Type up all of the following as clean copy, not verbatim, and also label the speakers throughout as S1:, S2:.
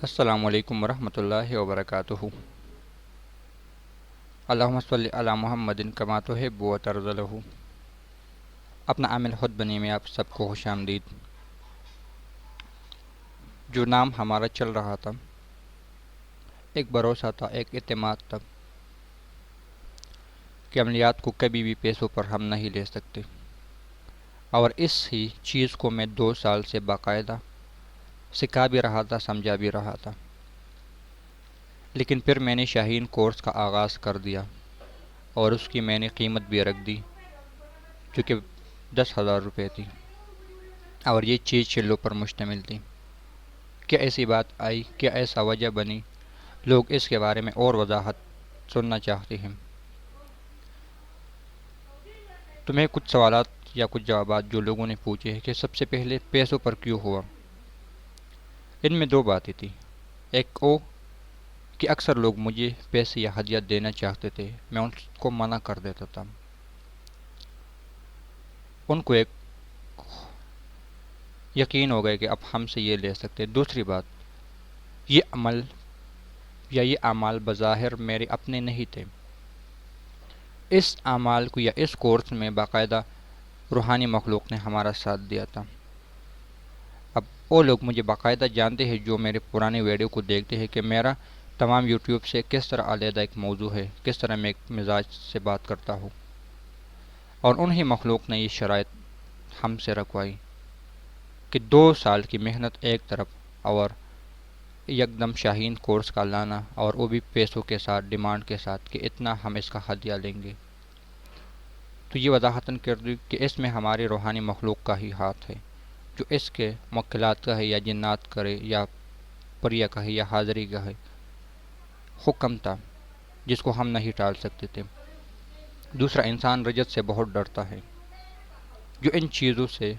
S1: السلام علیکم ورحمۃ اللہ وبرکاتہ۔ اللہم صلی علی محمد کما تحب و ترضی لہ۔ اپنا عامل خود بنی میں آپ سب کو خوش آمدید۔ جو نام ہمارا چل رہا تھا، ایک بھروسہ تھا، ایک اعتماد تھا کہ عملیات کو کبھی بھی پیسوں پر ہم نہیں لے سکتے، اور اس ہی چیز کو میں 2 سال سے باقاعدہ سکھا بھی رہا تھا، سمجھا بھی رہا تھا۔ لیکن پھر میں نے شاہین کورس کا آغاز کر دیا اور اس کی میں نے قیمت بھی رکھ دی، جو کہ 10,000 روپے تھی، اور یہ چیز چلوں پر مشتمل تھی۔ کیا ایسی بات آئی، کیا ایسا وجہ بنی؟ لوگ اس کے بارے میں اور وضاحت سننا چاہتے ہیں۔ تو میں کچھ سوالات یا کچھ جوابات جو لوگوں نے پوچھے ہیں کہ سب سے پہلے پیسوں پر کیوں ہوا؟ ان میں 2 باتیں تھیں۔ ایک کہ اکثر لوگ مجھے پیسے یا ہدیہ دینا چاہتے تھے، میں ان کو منع کر دیتا تھا۔ ان کو ایک یقین ہو گیا کہ اب ہم سے یہ لے سکتے۔ دوسری بات، یہ اعمال بظاہر میرے اپنے نہیں تھے۔ اس اعمال کو یا اس کورس میں باقاعدہ روحانی مخلوق نے ہمارا ساتھ دیا تھا۔ اب وہ لوگ مجھے باقاعدہ جانتے ہیں جو میرے پرانے ویڈیو کو دیکھتے ہیں کہ میرا تمام یوٹیوب سے کس طرح علیحدہ ایک موضوع ہے، کس طرح میں ایک مزاج سے بات کرتا ہوں، اور انہی مخلوق نے یہ شرائط ہم سے رکھوائی کہ 2 سال کی محنت ایک طرف اور یکدم شاہین کورس کا لانا، اور وہ بھی پیسوں کے ساتھ، ڈیمانڈ کے ساتھ کہ اتنا ہم اس کا ہدیہ لیں گے۔ تو یہ وضاحتاً کر دی کہ اس میں ہماری روحانی مخلوق کا ہی ہاتھ ہے، جو اس کے موکلات کا ہے یا جنات کرے یا پریا کا ہے یا حاضری کا ہے، حکم تھا جس کو ہم نہیں ٹال سکتے تھے۔ دوسرا، انسان رجت سے بہت ڈرتا ہے، جو ان چیزوں سے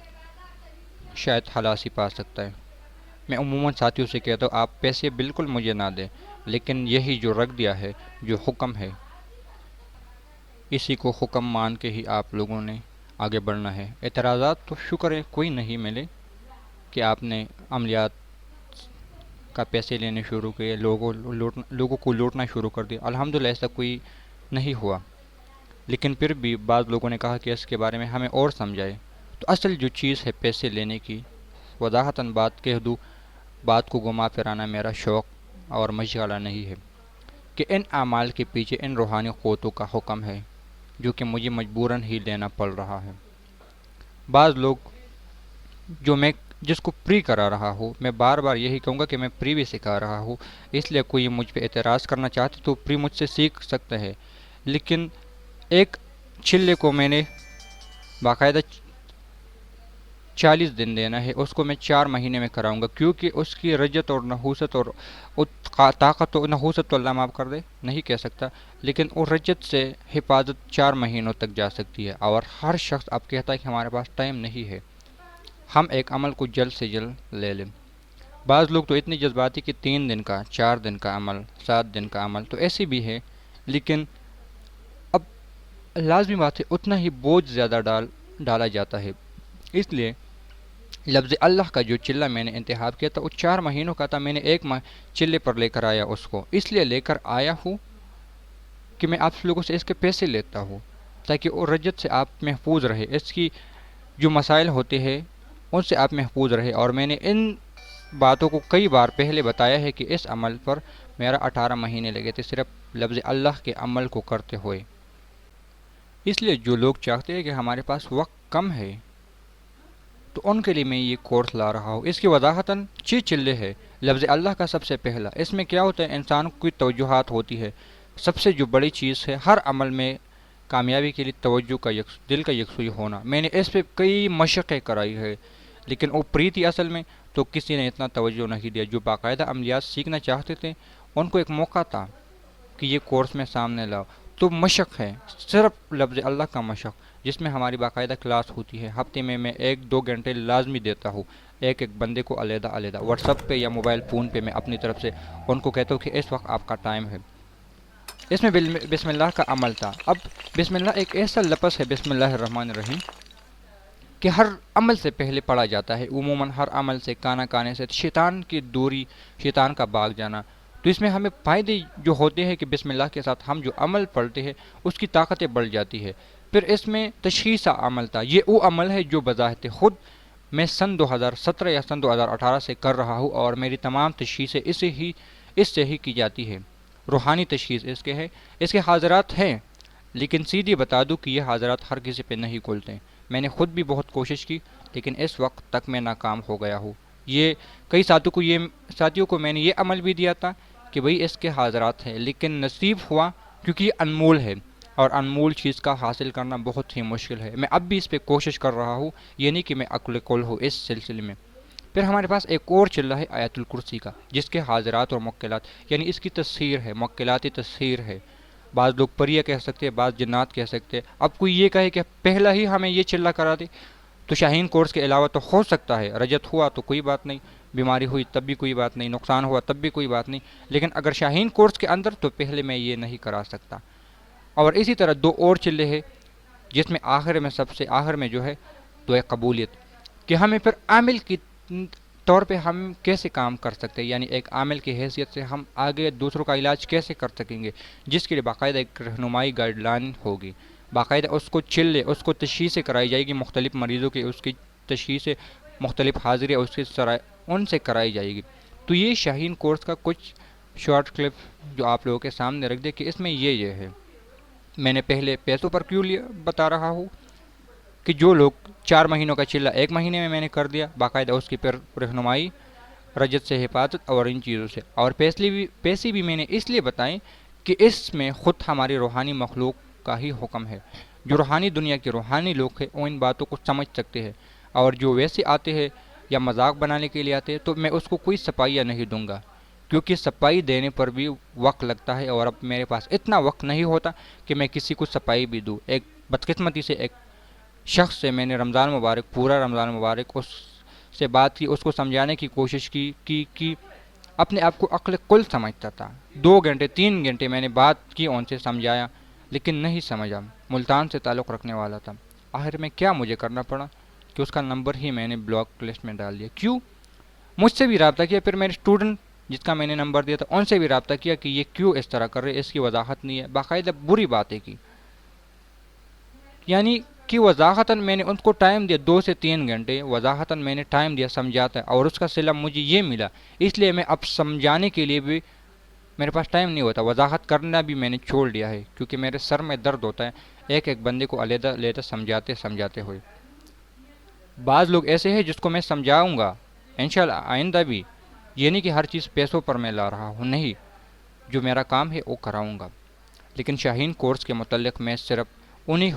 S1: شاید خلاصی پا سکتا ہے۔ میں عموماً ساتھیوں سے کہتا ہوں آپ پیسے بالکل مجھے نہ دیں، لیکن یہی جو رکھ دیا ہے، جو حکم ہے، اسی کو حکم مان کے ہی آپ لوگوں نے آگے بڑھنا ہے۔ اعتراضات تو شکر ہے کوئی نہیں ملے کہ آپ نے عملیات کا پیسے لینے شروع کیے، لوگوں کو لوٹنا شروع کر دیا۔ الحمدللہ ایسا کوئی نہیں ہوا، لیکن پھر بھی بعض لوگوں نے کہا کہ اس کے بارے میں ہمیں اور سمجھائے۔ تو اصل جو چیز ہے پیسے لینے کی، وضاحتاً بات کہہ دوں، بات کو گھما پھرانا میرا شوق اور مشغلہ نہیں ہے، کہ ان اعمال کے پیچھے ان روحانی قوتوں کا حکم ہے جو کہ مجھے مجبوراً ہی لینا پڑ رہا ہے۔ بعض لوگ جو میں جس کو پری کرا رہا ہوں، میں بار بار یہی کہوں گا کہ میں پری بھی سکھا رہا ہوں، اس لیے کوئی مجھ پہ اعتراض کرنا چاہتے تو پری مجھ سے سیکھ سکتا ہے، لیکن ایک چلے کو میں نے باقاعدہ 40 دن دینا ہے، اس کو میں 4 مہینے میں کراؤں گا، کیونکہ اس کی رجت اور نحوست اور طاقت و نحوست تو اللہ معاف کر دے نہیں کہہ سکتا، لیکن وہ رجت سے حفاظت 4 مہینوں تک جا سکتی ہے۔ اور ہر شخص اب کہتا ہے کہ ہمارے پاس ٹائم نہیں ہے، ہم ایک عمل کو جلد سے جلد لے لیں۔ بعض لوگ تو اتنی جذباتی کہ 3 دن کا، 4 دن کا عمل، 7 دن کا عمل، تو ایسی بھی ہے، لیکن اب لازمی بات ہے اتنا ہی بوجھ زیادہ ڈالا جاتا ہے۔ اس لیے لفظ اللہ کا جو چلہ میں نے انتخاب کیا تھا وہ 4 مہینوں کا تھا، میں نے ایک چلے پر لے کر آیا، اس کو اس لیے لے کر آیا ہوں کہ میں آپ لوگوں سے اس کے پیسے لیتا ہوں، تاکہ وہ رجت سے آپ محفوظ رہے، اس کی جو مسائل ہوتے ہیں ان سے آپ محفوظ رہے۔ اور میں نے ان باتوں کو کئی بار پہلے بتایا ہے کہ اس عمل پر میرا 18 مہینے لگے تھے، صرف لفظ اللہ کے عمل کو کرتے ہوئے۔ اس لیے جو لوگ چاہتے ہیں کہ ہمارے پاس وقت کم ہے، تو ان کے لیے میں یہ کورس لا رہا ہوں۔ اس کی وضاحتاً 6 چلے ہے۔ لفظ اللہ کا سب سے پہلا، اس میں کیا ہوتا ہے، انسان کو کوئی توجہات ہوتی ہے، سب سے جو بڑی چیز ہے ہر عمل میں کامیابی کے لیے توجہ کا دل کا یکسوئی ہونا۔ میں نے اس پہ کئی مشقیں کرائی ہے، لیکن وہ پری تھی اصل میں، تو کسی نے اتنا توجہ نہیں دیا۔ جو باقاعدہ عملیات سیکھنا چاہتے تھے ان کو ایک موقع تھا کہ یہ کورس میں سامنے لاؤ، تو مشق ہے، صرف لفظ اللہ کا مشق، جس میں ہماری باقاعدہ کلاس ہوتی ہے۔ ہفتے میں 1-2 گھنٹے لازمی دیتا ہوں، ایک بندے کو علیحدہ واٹس ایپ پہ یا موبائل فون پہ میں اپنی طرف سے ان کو کہتا ہوں کہ اس وقت آپ کا ٹائم ہے۔ اس میں بسم اللہ کا عمل تھا۔ اب بسم اللہ ایک ایسا لفظ ہے، بسم اللہ الرحمن الرحیم، کہ ہر عمل سے پہلے پڑھا جاتا ہے، عموماً ہر عمل سے کانا کانے سے شیطان کی دوری، شیطان کا بھاگ جانا۔ تو اس میں ہمیں فائدے جو ہوتے ہیں کہ بسم اللہ کے ساتھ ہم جو عمل پڑھتے ہیں اس کی طاقتیں بڑھ جاتی ہے۔ پھر اس میں تشخیص عمل تھا، یہ وہ عمل ہے جو بذات خود میں سن 2017 یا سن 2018 سے کر رہا ہوں، اور میری تمام تشخیصیں اس سے ہی کی جاتی ہے۔ روحانی تشخیص اس کے حاضرات ہیں، لیکن سیدھی بتا دوں کہ یہ حاضرات ہر کسی پہ نہیں کھلتے۔ میں نے خود بھی بہت کوشش کی، لیکن اس وقت تک میں ناکام ہو گیا ہوں۔ یہ کئی ساتھیوں کو میں نے یہ عمل بھی دیا تھا کہ بھئی اس کے حاضرات ہیں، لیکن نصیب ہوا کیونکہ یہ انمول ہے، اور انمول چیز کا حاصل کرنا بہت ہی مشکل ہے۔ میں اب بھی اس پہ کوشش کر رہا ہوں، یہ نہیں کہ میں عقل کل ہوں اس سلسلے میں۔ پھر ہمارے پاس ایک اور چلہ ہے آیت الکرسی کا، جس کے حاضرات اور موکلات، یعنی اس کی تسخیر ہے، موکلاتی تسخیر ہے۔ بعض لوگ پریہ کہہ سکتے ہیں، بعض جنات کہہ سکتے ہیں۔ اب کوئی یہ کہے کہ پہلا ہی ہمیں یہ چلہ کرا دے، تو شاہین کورس کے علاوہ تو ہو سکتا ہے، رجت ہوا تو کوئی بات نہیں، بیماری ہوئی تب بھی کوئی بات نہیں، نقصان ہوا تب بھی کوئی بات نہیں، لیکن اگر شاہین کورس کے اندر تو پہلے میں یہ نہیں کرا سکتا۔ اور اسی طرح دو اور چلے ہیں، جس میں سب سے آخر میں جو ہے تو ایک قبولیت، کہ ہمیں پھر عامل کی طور پہ ہم کیسے کام کر سکتے ہیں، یعنی ایک عامل کی حیثیت سے ہم آگے دوسروں کا علاج کیسے کر سکیں گے، جس کے لیے باقاعدہ ایک رہنمائی گائیڈ لائن ہوگی، باقاعدہ اس کو اس کو تشخیصیں کرائی جائے گی، مختلف مریضوں کی اس کی تشخیصیں، مختلف حاضری اس کی ان سے کرائی جائے گی۔ تو یہ شاہین کورس کا کچھ شارٹ کلپ جو آپ لوگوں کے سامنے رکھ دے کہ اس میں یہ ہے۔ میں نے پہلے پیسوں پر کیوں بتا رہا ہوں کہ جو لوگ 4 مہینوں کا چلہ 1 مہینے میں نے کر دیا، باقاعدہ اس کی پھر رہنمائی، رجت سے حفاظت اور ان چیزوں سے، اور پیسے بھی میں نے اس لیے بتائیں کہ اس میں خود ہماری روحانی مخلوق کا ہی حکم ہے۔ جو روحانی دنیا کے روحانی لوگ ہیں وہ ان باتوں کو سمجھ سکتے ہیں، اور جو ویسے آتے ہیں یا مذاق بنانے کے لیے آتے ہیں تو میں اس کو کوئی صفائیہ نہیں دوں گا، کیونکہ صفائی دینے پر بھی وقت لگتا ہے، اور اب میرے پاس اتنا وقت نہیں ہوتا کہ میں کسی کو صفائی بھی دوں۔ ایک بدقسمتی سے ایک شخص سے میں نے پورا رمضان مبارک اس سے بات کی، اس کو سمجھانے کی کوشش کی اپنے آپ کو عقل کل سمجھتا تھا۔ 2 گھنٹے 3 گھنٹے میں نے بات کی، ان سے سمجھایا، لیکن نہیں سمجھا۔ ملتان سے تعلق رکھنے والا تھا۔ آخر میں کیا مجھے کرنا پڑا کہ اس کا نمبر ہی میں نے بلاک لسٹ میں ڈال دیا۔ کیوں؟ مجھ سے بھی رابطہ کیا، پھر میرے اسٹوڈنٹ جس کا میں نے نمبر دیا تھا ان سے بھی رابطہ کیا کہ یہ کیوں اس طرح کر رہے، اس کی وضاحت نہیں ہے، باقاعدہ بری باتیں کی، یعنی کہ وضاحتاً میں نے ان کو ٹائم دیا 2 سے 3 گھنٹے، وضاحتاً میں نے ٹائم دیا سمجھاتا ہے، اور اس کا صلہ مجھے یہ ملا، اس لیے میں اب سمجھانے کے لیے بھی میرے پاس ٹائم نہیں ہوتا، وضاحت کرنا بھی میں نے چھوڑ دیا ہے، کیونکہ میرے سر میں درد ہوتا ہے ایک بندے کو علیحدہ سمجھاتے ہوئے۔ بعض لوگ ایسے ہیں جس کو میں سمجھاؤں گا انشاءاللہ آئندہ بھی، یہ نہیں کہ ہر چیز پیسوں پر میں لا رہا ہوں، نہیں، جو میرا کام ہے وہ کراؤں گا، لیکن شاہین کورس کے متعلق میں صرف انہی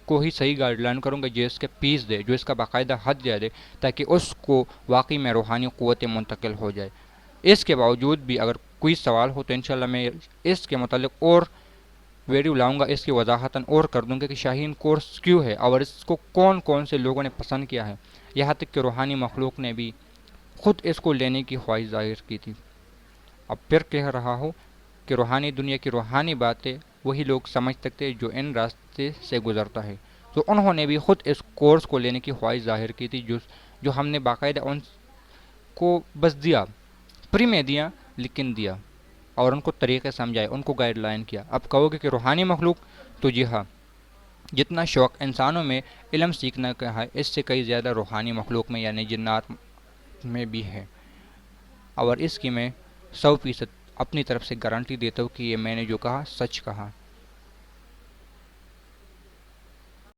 S1: کو ہی صحیح گائیڈ لائن کروں گا جو اس کے پیس دے، جو اس کا باقاعدہ حد دے، تاکہ اس کو واقعی میں روحانی قوت منتقل ہو جائے۔ اس کے باوجود بھی اگر کوئی سوال ہو تو انشاءاللہ میں اس کے متعلق اور ویڈیو لاؤں گا، اس کی وضاحتاً اور کر دوں گا کہ شاہین کورس کیوں ہے، اور اس کو کون سے لوگوں نے پسند کیا ہے، یہاں تک کہ روحانی مخلوق نے بھی خود اس کو لینے کی خواہش ظاہر کی تھی۔ اب پھر کہہ رہا ہوں کہ روحانی دنیا کی روحانی باتیں وہی لوگ سمجھ سکتے جو ان راستے سے گزرتا ہے، تو انہوں نے بھی خود اس کورس کو لینے کی خواہش ظاہر کی تھی، جو ہم نے باقاعدہ ان کو بس دیا، فری میں دیا، لیکن دیا، اور ان کو طریقے سمجھائے، ان کو گائیڈ لائن کیا۔ اب کہو گے کہ روحانی مخلوق، تو جی ہاں، جتنا شوق انسانوں میں علم سیکھنا کا ہے، اس سے کئی زیادہ روحانی مخلوق میں یعنی جنات میں بھی ہے، اور اس کی میں 100% اپنی طرف سے گارنٹی دیتا ہوں کہ یہ میں نے جو کہا سچ کہا۔